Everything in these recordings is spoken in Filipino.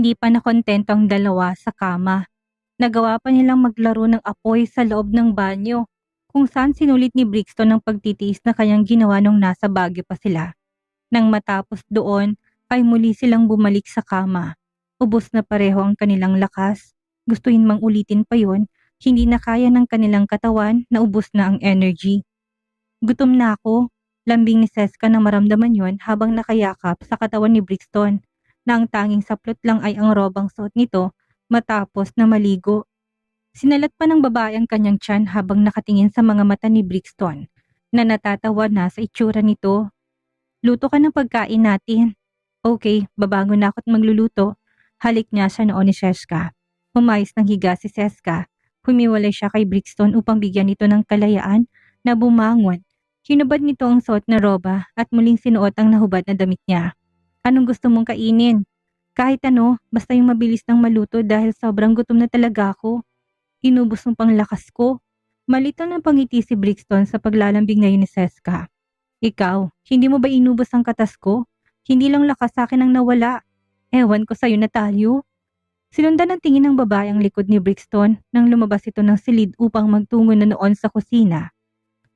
Hindi pa nakontento ang dalawa sa kama. Nagawa pa nilang maglaro ng apoy sa loob ng banyo, kung saan sinulit ni Brixton ang pagtitiis na kanyang ginawa nung nasa Baguio pa sila. Nang matapos doon, ay muli silang bumalik sa kama. Ubos na pareho ang kanilang lakas. Gustuhin mang ulitin pa yon, hindi na kaya ng kanilang katawan na ubos na ang energy. Gutom na ako. Lambing ni Seska na maramdaman yon habang nakayakap sa katawan ni Brixton, na ang tanging saplot lang ay ang robang suot nito matapos na maligo. Sinalat pa ng babae ang kanyang tiyan habang nakatingin sa mga mata ni Brixton, na natatawa na sa itsura nito. Luto ka ng pagkain natin. Okay, babangon na ako't magluluto. Halik niya siya noon ni Seska. Humayos ng higa si Seska. Humiwalay siya kay Brixton upang bigyan ito ng kalayaan na bumangon. Hinubad nito ang suot na roba at muling sinuot ang nahubad na damit niya. Anong gusto mong kainin? Kahit ano, basta yung mabilis nang maluto dahil sobrang gutom na talaga ako. Inubos mo pang lakas ko. Malito ng pangiti si Brixton sa paglalambing ngayon ni Seska. Ikaw, hindi mo ba inubos ang katas ko? Hindi lang lakas sa akin ang nawala. Ewan ko sa'yo na tayo. Sinundan ng tingin ng babae ang likod ni Brixton nang lumabas ito ng silid upang magtungo na noon sa kusina.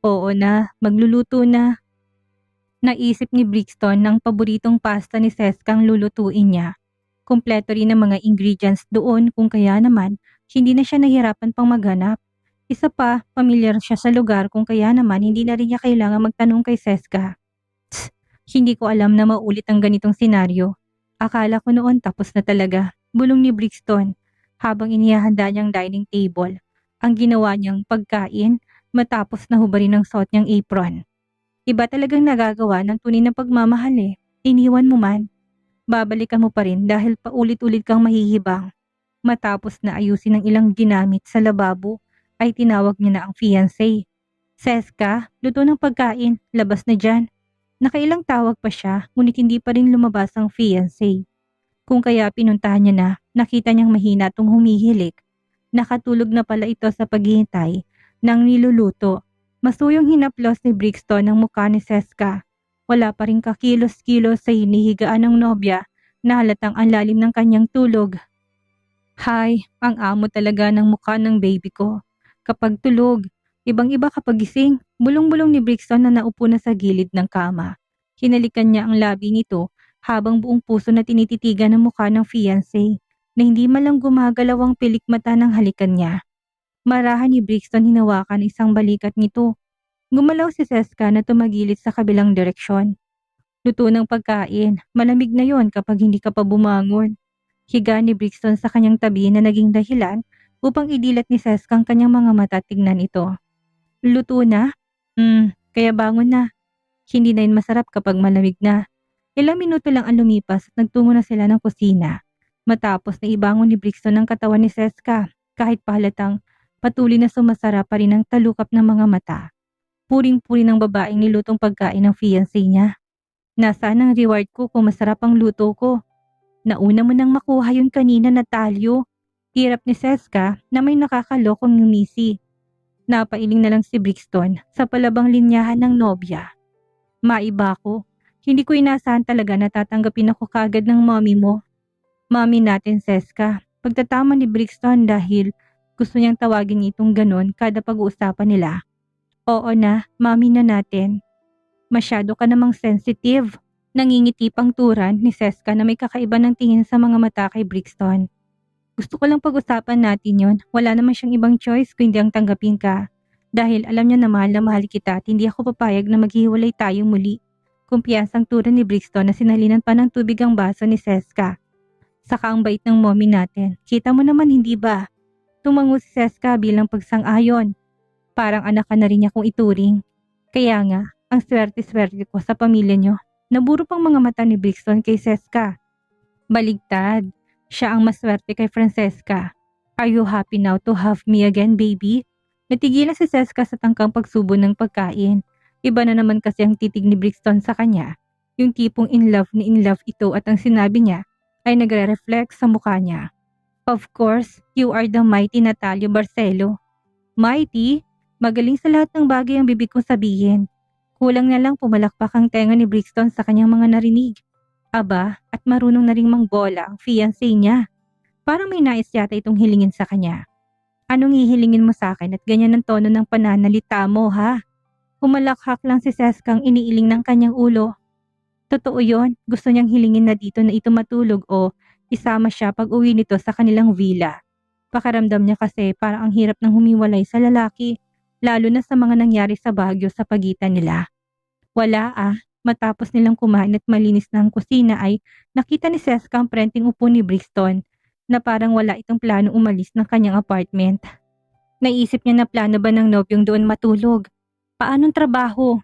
Oo na, magluluto na. Naisip ni Brixton ng paboritong pasta ni Seska ang lulutuin niya. Kumpleto rin ang mga ingredients doon kung kaya naman hindi na siya nahirapan pang maghanap. Isa pa, pamilyar siya sa lugar kung kaya naman hindi na rin niya kailangan magtanong kay Seska. Tss, hindi ko alam na maulit ang ganitong senaryo. Akala ko noon tapos na talaga, bulong ni Brixton habang inihahanda niyang dining table. Ang ginawa niyang pagkain matapos na hubarin ang suot niyang apron. Iba talagang nagagawa ng tunay na pagmamahal eh. Iniwan mo man. Babalikan mo pa rin dahil paulit-ulit kang mahihibang. Matapos na ayusin ang ilang ginamit sa lababo, ay tinawag niya na ang fiancé. Seska, luto ng pagkain, labas na dyan. Nakailang tawag pa siya, ngunit hindi pa rin lumabas ang fiancé. Kung kaya pinuntahan niya na, nakita niyang mahina itong humihilik. Nakatulog na pala ito sa paghihintay ng niluluto. Masuyong hinaplos ni Brixton ang mukha ni Seska. Wala pa rin kakilos-kilos sa hinihigaan ng nobya na halatang ang lalim ng kanyang tulog. Hay, ang amo talaga ng mukha ng baby ko. Kapag tulog, ibang-iba kapag gising, bulong-bulong ni Brixton na naupo na sa gilid ng kama. Hinalikan niya ang labi nito habang buong puso na tinititigan ang mukha ng fiancé na hindi malang gumagalaw ang pilik mata ng halikan niya. Marahan ni Brixton hinawakan isang balikat nito. Gumalaw si Seska na tumagilid sa kabilang direksyon. Luto ng pagkain, malamig na yon kapag hindi ka pa bumangon. Higa ni Brixton sa kanyang tabi na naging dahilan upang idilat ni Seska ang kanyang mga mata at tignan ito. Luto na? Kaya bangon na. Hindi na yun masarap kapag malamig na. Ilang minuto lang ang lumipas at nagtungo na sila ng kusina. Matapos na ibangon ni Brixton ang katawan ni Seska, kahit pahalatang patuloy na sumasara pa rin ang talukap ng mga mata. Puring-puri ng babaeng nilutong pagkain ng fiancé niya. Nasaan ang reward ko kung masarap ang luto ko? Nauna mo nang makuha yun kanina, Natalyo. Tirap ni Seska na may nakakalokong ngumisi. Napailing na lang si Brixton sa palabang linyahan ng nobya. Maiba ko. Hindi ko inasahan talaga na tatanggapin ako kaagad ng mommy mo. Mommy natin, Seska. Pagtatama ni Brixton dahil gusto niyang tawagin itong ganon kada pag-uusapan nila. Oo na, mommy na natin. Masyado ka namang sensitive. Nangingiti pang turan ni Seska na may kakaiba ng tingin sa mga mata kay Brixton. Gusto ko lang pag-usapan natin yon. Wala naman siyang ibang choice kung hindi ang tanggapin ka. Dahil alam niya na mahal kita at hindi ako papayag na maghiwalay tayo muli. Kumpiyansang turan ni Brixton na sinalinan pa ng tubig ang baso ni Seska. Saka ang bait ng mommy natin. Kita mo naman, hindi ba? Tumango si Seska bilang pagsang-ayon. Parang anak ka na rin niya kung ituring. Kaya nga, ang swerte-swerte ko sa pamilya niyo. Naburo pang mga mata ni Brixton kay Seska. Baligtad. Siya ang maswerte kay Francesca. Are you happy now to have me again, baby? Natigilan si Seska sa tangkang pagsubo ng pagkain. Iba na naman kasi ang titig ni Brixton sa kanya. Yung tipong in love ito at ang sinabi niya ay nagre-reflect sa mukha niya. Of course, you are the mighty Natalyo Barcelo. Mighty? Magaling sa lahat ng bagay ang bibig kong sabihin. Kulang na lang pumalakpak ang tenga ni Brixton sa kanyang mga narinig. Aba, at marunong na ring mangbola ang fiancé niya. Parang may nais yata itong hilingin sa kanya. Anong hihilingin mo sa akin at ganyan ang tono ng pananalita mo, ha? Humalakhak lang si Seskang iniiling ng kanyang ulo. Totoo yon, gusto niyang hilingin na dito na ito matulog o isama siya pag uwi nito sa kanilang villa. Pakiramdam niya kasi parang ang hirap ng humiwalay sa lalaki, lalo na sa mga nangyari sa Baguio sa pagitan nila. Wala matapos nilang kumain at malinis na ang kusina ay nakita ni Seska ang prenting upo ni Brixton na parang wala itong plano umalis ng kanyang apartment. Naisip niya na plano ba ng nobyong doon matulog? Paanong trabaho?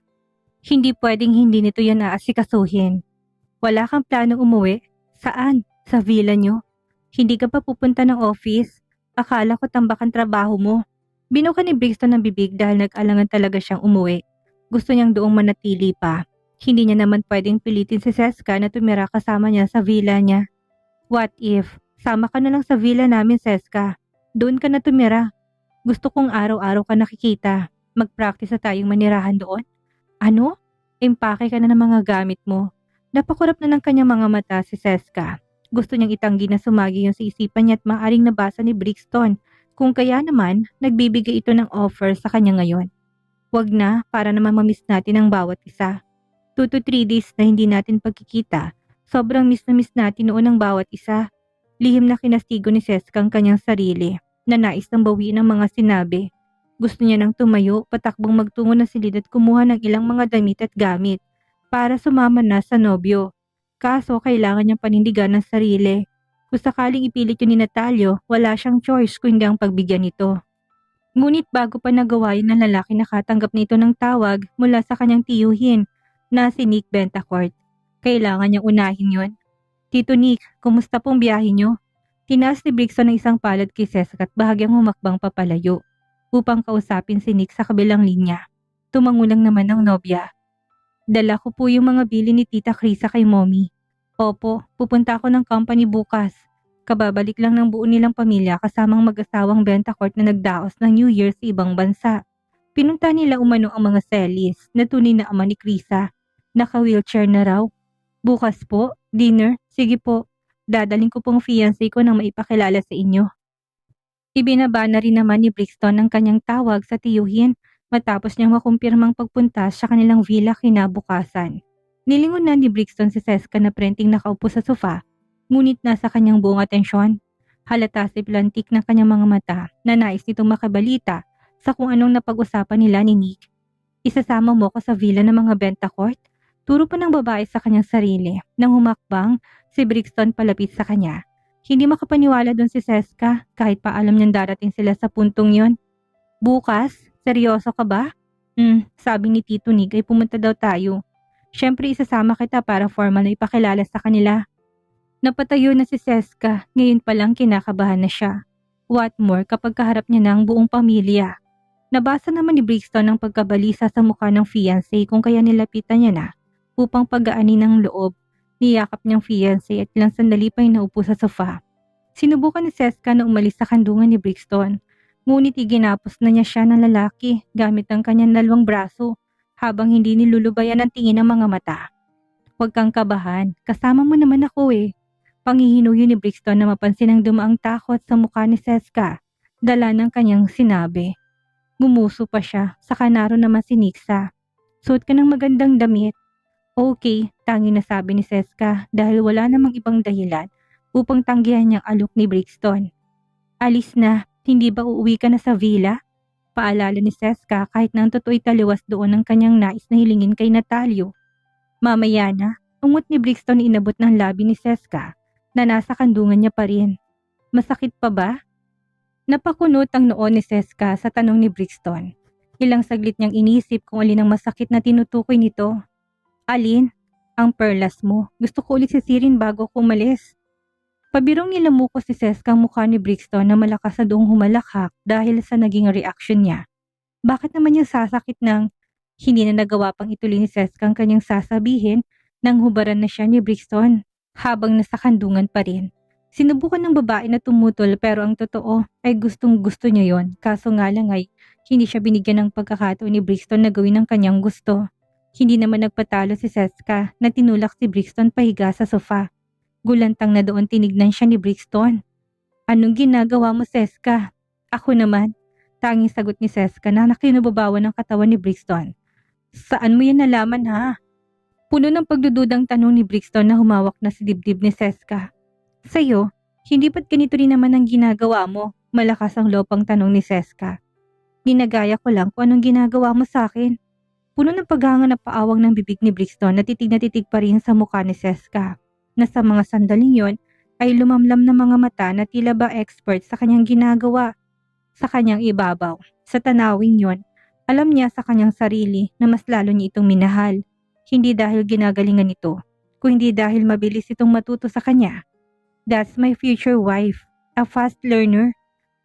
Hindi pwedeng hindi nito yan aasikasuhin. Wala kang planong umuwi? Saan? Sa villa nyo? Hindi ka pa pupunta ng office? Akala ko tambak ang trabaho mo. Binuka ni Brixton ng bibig dahil nag-alangan talaga siyang umuwi. Gusto niyang doong manatili pa. Hindi niya naman pwedeng pilitin si Seska na tumira kasama niya sa villa niya. What if? Sama ka na lang sa villa namin, Seska. Doon ka na tumira. Gusto kong araw-araw ka nakikita. Mag-practice na tayong manirahan doon. Ano? Impake ka na ng mga gamit mo. Napakurap na ng kanyang mga mata si Seska. Gusto niyang itanggi na sumagi yung sa isipan niya at maaaring nabasa ni Brixton. Kung kaya naman, nagbibigay ito ng offer sa kanya ngayon. Wag na, para naman mamiss natin ang bawat isa. 2 to 3 days na hindi natin pagkikita. Sobrang miss na miss natin noon ang bawat isa. Lihim na kinastigo ni Seska ang kanyang sarili na nais ng bawiin ang mga sinabi. Gusto niya nang tumayo, patakbong magtungo ng silid at kumuha ng ilang mga damit at gamit para sumama na sa nobyo. Kaso kailangan niyang panindigan ng sarili. Kung sakaling ipilit yun ni Natalio, wala siyang choice kundi ang pagbigyan nito. Ngunit bago pa nagawa yun ng lalaki, nakatanggap nito ng tawag mula sa kanyang tiyuhin na si Nick Bentacourt. Kailangan niyang unahin yun. Tito Nick, kumusta pong biyahe niyo? Tinaas ni Brixton ng isang palad kay Seska at bahagyang humakbang papalayo upang kausapin si Nick sa kabilang linya. Tumangulang naman ang nobya. Dala ko po yung mga bili ni Tita Krisa kay Mommy. Opo, pupunta ako ng company bukas. Kababalik lang ng buo nilang pamilya kasamang mag-asawang Bentacourt na nagdaos ng New Year sa ibang bansa. Pinunta nila umano ang mga Celis na tunay na ama ni Krisa. Naka-wheelchair na raw. Bukas po, dinner, sige po. Dadaling ko pong fiancé ko nang maipakilala sa inyo. Ibinaba na rin naman ni Brixton ang kanyang tawag sa tiyuhin matapos niyang makumpirmang pagpunta sa kanilang villa kinabukasan. Nilingon na ni Brixton si Seska na prenting nakaupo sa sofa, ngunit nasa kanyang buong atensyon. Halata si plantik ng kanyang mga mata na nais nitong makabalita sa kung anong napag-usapan nila ni Nick. Isasama mo ko sa villa ng mga Bentacourt? Turo pa ng babae sa kanyang sarili. Nang humakbang, si Brixton palapit sa kanya. Hindi makapaniwala doon si Seska kahit pa alam niyang darating sila sa puntong yon. Bukas? Seryoso ka ba? Sabi ni Tito Nick ay pumunta daw tayo. Siyempre isasama kita para formal na ipakilala sa kanila. Napatayo na si Seska, ngayon pa lang kinakabahan na siya. What more kapag kaharap niya na ang buong pamilya. Nabasa naman ni Brixton ang pagkabalisa sa mukha ng fiancé kung kaya nilapitan niya na upang pagaanin ng loob. Niyakap niyang fiancé at ilang sandali pa ay naupo sa sofa. Sinubukan ni Seska na umalis sa kandungan ni Brixton. Ngunit iginapos na niya siya ng lalaki gamit ang kanyang dalawang braso habang hindi nilulubayan ang tingin ng mga mata. Huwag kang kabahan, kasama mo naman ako eh. Panghihinuyo ni Brixton na mapansin ang dumaang takot sa mukha ni Seska, dala ng kanyang sinabi. Gumuso pa siya, saka naroon naman si Nixa. Suot ka ng magandang damit. Okay, tanging nasabi ni Seska dahil wala namang ibang dahilan upang tanggihan niyang alok ni Brixton. Alis na, hindi ba uuwi ka na sa villa? Paalala ni Seska kahit nang totoo'y taliwas doon ang kanyang nais na hilingin kay Natalio. Mamaya na, ungot ni Brixton inabot ng labi ni Seska na nasa kandungan niya pa rin. Masakit pa ba? Napakunot ang noon ni Seska sa tanong ni Brixton. Ilang saglit niyang inisip kung alin ang masakit na tinutukoy nito. Alin? Ang perlas mo. Gusto ko ulit sisirin bago ko umalis. Pabirong nilamuko si Seska ang mukha ni Brixton na malakas na doong humalakhak dahil sa naging reaksyon niya. Bakit naman yung sasakit ng hindi na nagawa pang ituloy ni Seska ang kanyang sasabihin nang hubaran na siya ni Brixton habang nasa kandungan pa rin. Sinubukan ng babae na tumutol pero ang totoo ay gustong gusto niya yon, kaso nga lang ay hindi siya binigyan ng pagkakataon ni Brixton na gawin ang kanyang gusto. Hindi naman nagpatalo si Seska na tinulak si Brixton pahiga sa sofa. Gulantang na doon tinignan siya ni Brixton. Anong ginagawa mo, Seska? Ako naman. Tanging sagot ni Seska na nakinubabawan ng katawan ni Brixton. Saan mo yan nalaman ha? Puno ng pagdududang tanong ni Brixton na humawak na si dibdib ni Seska. Sa'yo, hindi ba't ganito rin naman ang ginagawa mo? Malakas ang lopang tanong ni Seska. Ginagaya ko lang kung anong ginagawa mo sa akin. Puno ng paghanga na paawang ng bibig ni Brixton na titig pa rin sa mukha ni Seska. Na sa mga sandaling yon ay lumamlam na mga mata na tila ba expert sa kanyang ginagawa. Sa kanyang ibabaw, sa tanawing yon, alam niya sa kanyang sarili na mas lalo niya itong minahal. Hindi dahil ginagalingan ito, kundi dahil mabilis itong matuto sa kanya. That's my future wife, a fast learner,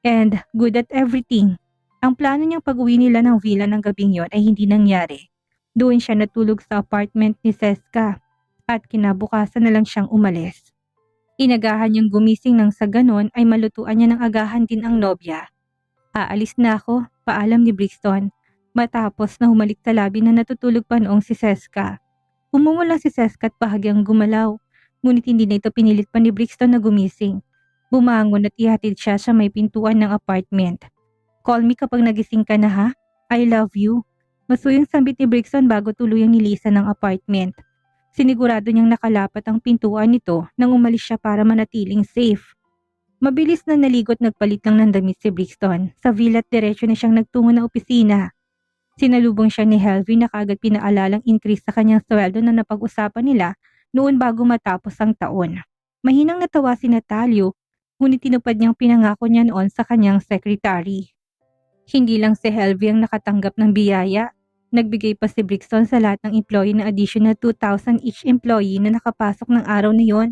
and good at everything. Ang plano niyang pag-uwi nila ng villa ng gabing yon ay hindi nangyari. Doon siya natulog sa apartment ni Seska at kinabukasan na lang siyang umalis. Inagahan niyang gumising nang sa ganon ay malutuan niya ng agahan din ang nobya. Aalis na ako, paalam ni Brixton, matapos na humalik sa labi na natutulog pa noong si Seska. Umungo lang si Seska at bahagyang gumalaw, ngunit hindi na ito pinilit pa ni Brixton na gumising. Bumangon at ihatid siya sa may pintuan ng apartment. Call me kapag nagising ka na ha? I love you. Masuyang sambit ni Brixton bago tuluyang nilisan ng apartment. Sinigurado niyang nakalapat ang pintuan nito nang umalis siya para manatiling safe. Mabilis na naligot nagpalit lang ng damit si Brixton. Sa villa at diretso na siyang nagtungo ng opisina. Sinalubong siya ni Helvy na kaagad pinaalalang increase sa kanyang sweldo na napag-usapan nila noon bago matapos ang taon. Mahinang natawa si Natalio, ngunit tinupad niyang pinangako niya noon sa kanyang secretary. Hindi lang si Helvy ang nakatanggap ng biyaya. Nagbigay pa si Brixton sa lahat ng employee ng additional 2,000 each employee na nakapasok ng araw na yon.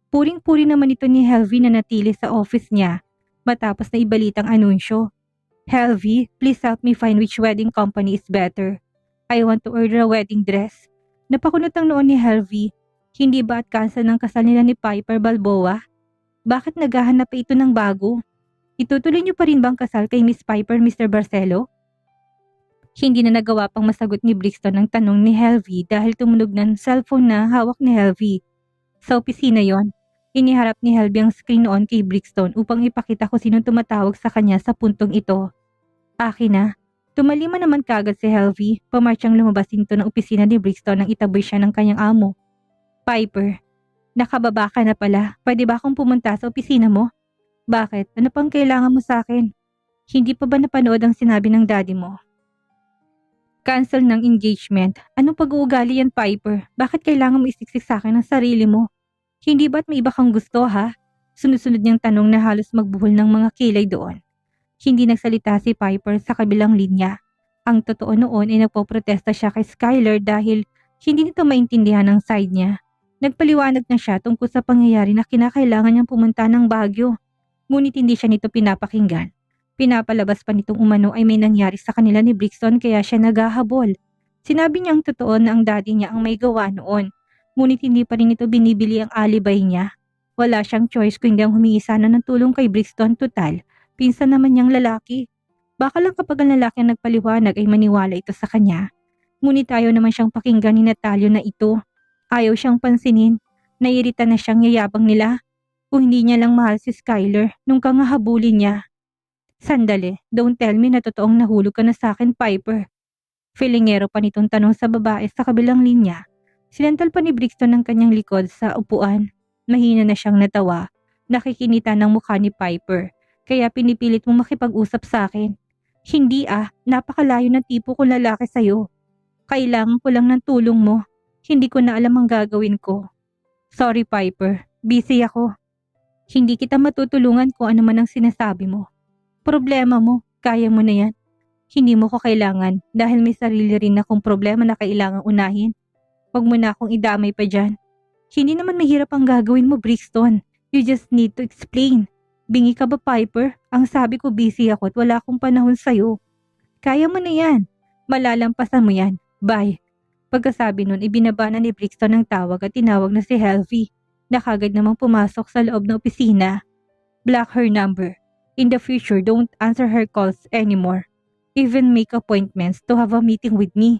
Puring-puri naman ito ni Helvy na natili sa office niya matapos na ibalitang anunsyo. Helvy, please help me find which wedding company is better. I want to order a wedding dress. Napakunot ang noon ni Helvy. Hindi ba at cancel ng kasal nila ni Piper Balboa? Bakit naghahanap pa ito ng bago? Itutuloy niyo pa rin bang kasal kay Miss Piper, Mr. Barcelo? Hindi na nagawa pang masagot ni Brixton ang tanong ni Helvy dahil tumunog ng cellphone na hawak ni Helvy. Sa opisina yon, iniharap ni Helvy ang screen noon kay Brixton upang ipakita ko sinong tumatawag sa kanya sa puntong ito. Akin na. Tumalima naman kagad si Helvy, pamarsyang lumabas into ng opisina ni Brixton nang itaboy siya ng kanyang amo. Piper, nakababa ka na pala. Pwede ba akong pumunta sa opisina mo? Bakit? Ano pang kailangan mo sa akin? Hindi pa ba napanood ang sinabi ng daddy mo? Cancel ng engagement. Anong pag-uugali yan, Piper? Bakit kailangan mo isiksik sa akin ang sarili mo? Hindi ba't may iba kang gusto, ha? Sunod-sunod niyang tanong na halos magbuhol ng mga kilay doon. Hindi nagsalita si Piper sa kabilang linya. Ang totoo noon ay nagpoprotesta siya kay Skyler dahil hindi nito maintindihan ang side niya. Nagpaliwanag na siya tungkol sa pangyayari na kinakailangan niyang pumunta ng Baguio. Ngunit hindi siya nito pinapakinggan. Pinapalabas pa nitong umano ay may nangyari sa kanila ni Brixton kaya siya naghahabol. Sinabi niyang totoo na ang daddy niya ang may gawa noon. Ngunit hindi pa rin ito binibili ang alibay niya. Wala siyang choice kundi ang humingi sana ng tulong kay Brixton total. Pinsan naman niyang lalaki. Baka lang kapag ang lalaki ang nagpaliwanag ay maniwala ito sa kanya. Ngunit ayaw naman siyang pakinggan ni Natalio na ito. Ayaw siyang pansinin. Naiirita na siyang yayabang nila. Kung hindi niya lang mahal si Skyler nung kangahabulin niya. Sandali, don't tell me na totoong nahulog ka na sa akin, Piper. Filingero pa nitong tanong sa babae sa kabilang linya. Sinantal pa ni Brixton ng kanyang likod sa upuan. Mahina na siyang natawa. Nakikinita ng mukha ni Piper. Kaya pinipilit mong makipag-usap sa akin. Hindi napakalayo ng tipo kong lalaki sa'yo. Kailangan ko lang ng tulong mo. Hindi ko na alam ang gagawin ko. Sorry, Piper. Busy ako. Hindi kita matutulungan kung ano man ang sinasabi mo. Problema mo, kaya mo na yan. Hindi mo ko kailangan dahil may sarili rin akong problema na kailangang unahin. Huwag mo na akong idamay pa dyan. Hindi naman mahirap ang gagawin mo, Brixton. You just need to explain. Bingi ka ba, Piper? Ang sabi ko busy ako at wala akong panahon sa'yo. Kaya mo na yan. Malalampasan mo yan. Bye. Pagkasabi nun, ibinaba na ni Brixton ang tawag at tinawag na si Helvy. Nakagad namang pumasok sa loob ng opisina. Block her number. In the future, don't answer her calls anymore. Even make appointments to have a meeting with me.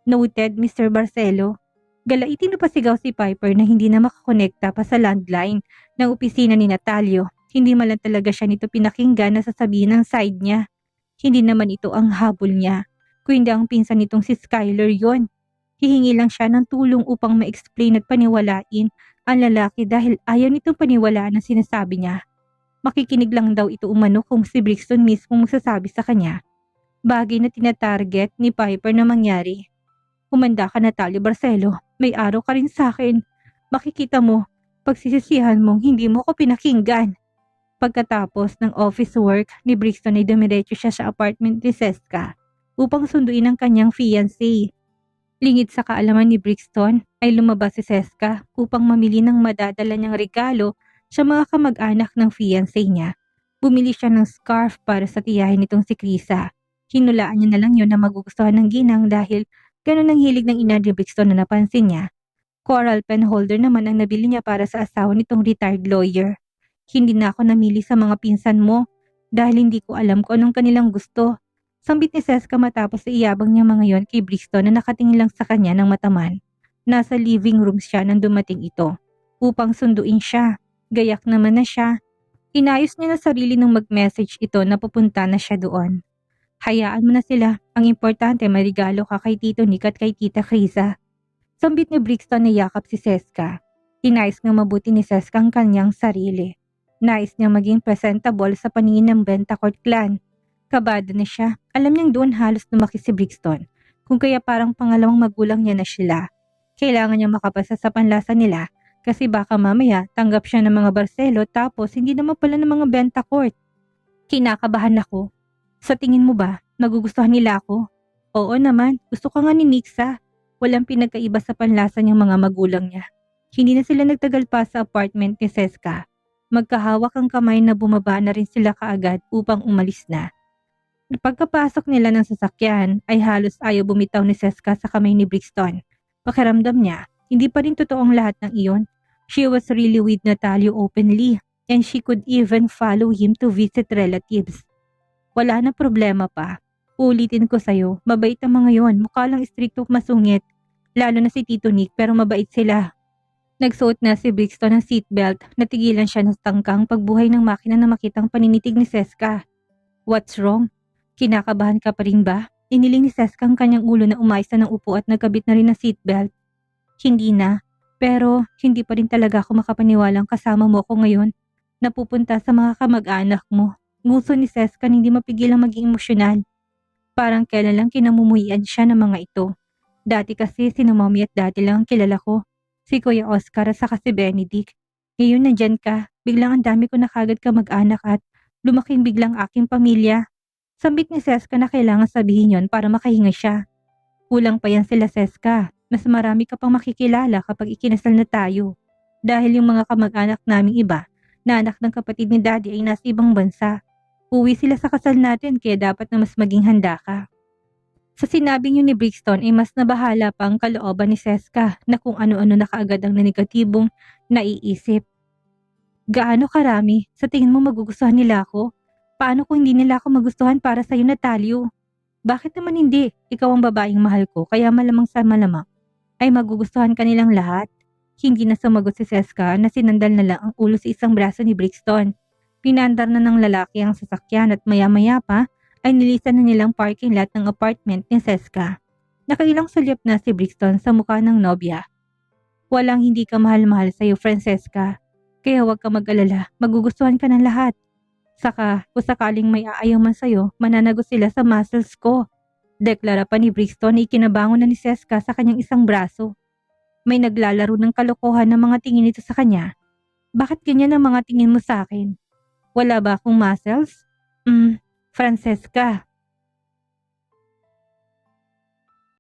Noted, Mr. Barcelo. Galaitin na pasigaw si Piper na hindi na makakonekta pa sa landline ng opisina ni Natalio. Hindi man lang talaga siya nito pinakinggan na sasabihin ng side niya. Hindi naman ito ang habol niya. Kundi ang pinsan nitong si Skyler yon. Hihingi lang siya ng tulong upang ma-explain at paniwalain ang lalaki dahil ayaw nitong paniwalaan ang sinasabi niya. Makikinig lang daw ito umano kung si Brixton mismo magsasabi sa kanya. Bagay na tinatarget ni Piper na mangyari. Humanda ka, Natalia Barcelo. May araw ka rin sa akin. Makikita mo, pagsisisihan mong hindi mo ko pinakinggan. Pagkatapos ng office work ni Brixton ay dumiretso siya sa apartment ni Seska upang sunduin ang kanyang fiancé. Lingid sa kaalaman ni Brixton ay lumabas si Seska upang mamili ng madadala niyang regalo sa mga kamag-anak ng fiancé niya. Bumili siya ng scarf para sa tiyahin nitong si Krisa. Hinulaan niya na lang yun na magugustuhan ng ginang dahil ganun ang hilig ng ina ni Brixton na napansin niya. Coral pen holder naman ang nabili niya para sa asawa nitong retired lawyer. Hindi na ako namili sa mga pinsan mo dahil hindi ko alam kung anong kanilang gusto. Sambit ni Seska matapos iyabang niya mga yon kay Brixton na nakatingin lang sa kanya ng mataman. Nasa living room siya nang dumating ito upang sunduin siya. Gayak naman na siya. Inayos niya na sarili nang mag-message ito na pupunta na siya doon. Hayaan mo na sila. Ang importante may regalo ka kay Tito Nick at kay Tita Krisa. Sambit ni Brixton na yakap si Seska. Inayos nga mabuti ni Seska ang kanyang sarili. Nais niyang maging presentable sa paningin ng Bentacourt clan. Kabado na siya. Alam niyang doon halos lumaki si Brixton. Kung kaya parang pangalawang magulang niya na sila. Kailangan niyang makapasa sa panlasa nila kasi baka mamaya tanggap siya ng mga Barcelo tapos hindi naman pala ng mga Bentacourt. Kinakabahan ako. Sa tingin mo ba, nagugustuhan nila ako? Oo naman, gusto ka nga ni Nixa. Walang pinagkaiba sa panlasa niyang mga magulang niya. Hindi na sila nagtagal pa sa apartment ni Seska. Magkahawak ang kamay na bumaba na rin sila kaagad upang umalis na. Pagkapasok nila ng sasakyan ay halos ayaw bumitaw ni Seska sa kamay ni Brixton. Pakiramdam niya, hindi pa rin totoong lahat ng iyon. She was really with Natalio openly and she could even follow him to visit relatives. Wala na problema pa. Ulitin ko sa'yo, mabait ang mga yon. Mukha lang istrikto masungit. Lalo na si Tito Nick pero mabait sila. Nagsuot na si Brixton ng seatbelt. Natigilan siya ng tangkang pagbuhay ng makina na makitang paninitig ni Seska. What's wrong? Kinakabahan ka pa rin ba? Iniling ni Seska ang kanyang ulo na umayos na ng upo at nagkabit na rin ng seatbelt. Hindi na. Pero hindi pa rin talaga ako makapaniwalang kasama mo ako ngayon. Napupunta sa mga kamag-anak mo. Nguso ni Seska hindi mapigilang maging emosyonal. Parang kailan lang kinamumuhian siya ng mga ito. Dati kasi si Mommy at Daddy lang ang kilala ko. Si Kuya Oscar at saka si Benedict. Ngayon nandyan ka, biglang ang dami ko na kagad kamag-anak at lumaking biglang aking pamilya. Sambit ni Seska na kailangan sabihin yon para makahinga siya. Kulang pa yan sila Seska. Mas marami ka pang makikilala kapag ikinasal na tayo. Dahil yung mga kamag-anak naming iba na anak ng kapatid ni Daddy ay nasa ibang bansa. Uwi sila sa kasal natin kaya dapat na mas maging handa ka. Sa sinabing yun ni Brixton ay mas nabahala pa ang kalooban ni Seska na kung ano-ano na kaagad ang negatibong naiisip. Gaano karami? Sa tingin mo magugustuhan nila ako? Paano kung hindi nila ako magustuhan para sa'yo, Natalio? Bakit naman hindi? Ikaw ang babaeng mahal ko kaya malamang sa malamang ay magugustuhan ka nilang lahat. Hindi na sumagot si Seska na sinandal na lang ang ulo sa isang braso ni Brixton. Pinandar na ng lalaki ang sasakyan at maya-maya pa ay nilisan na nilang parking lot ng apartment ni Seska. Nakailang sulyap na si Brixton sa mukha ng nobya. Walang hindi ka mahal-mahal sa iyo, Francesca. Kaya huwag ka mag-alala, magugustuhan ka ng lahat. Saka, kung sakaling may aayaw man sa iyo, mananagot sila sa muscles ko. Deklara pa ni Brixton na ikinabangon na ni Seska sa kanyang isang braso. May naglalaro ng kalokohan ng mga tingin nito sa kanya. Bakit ganyan ang mga tingin mo sa akin? Wala ba akong muscles? Francesca,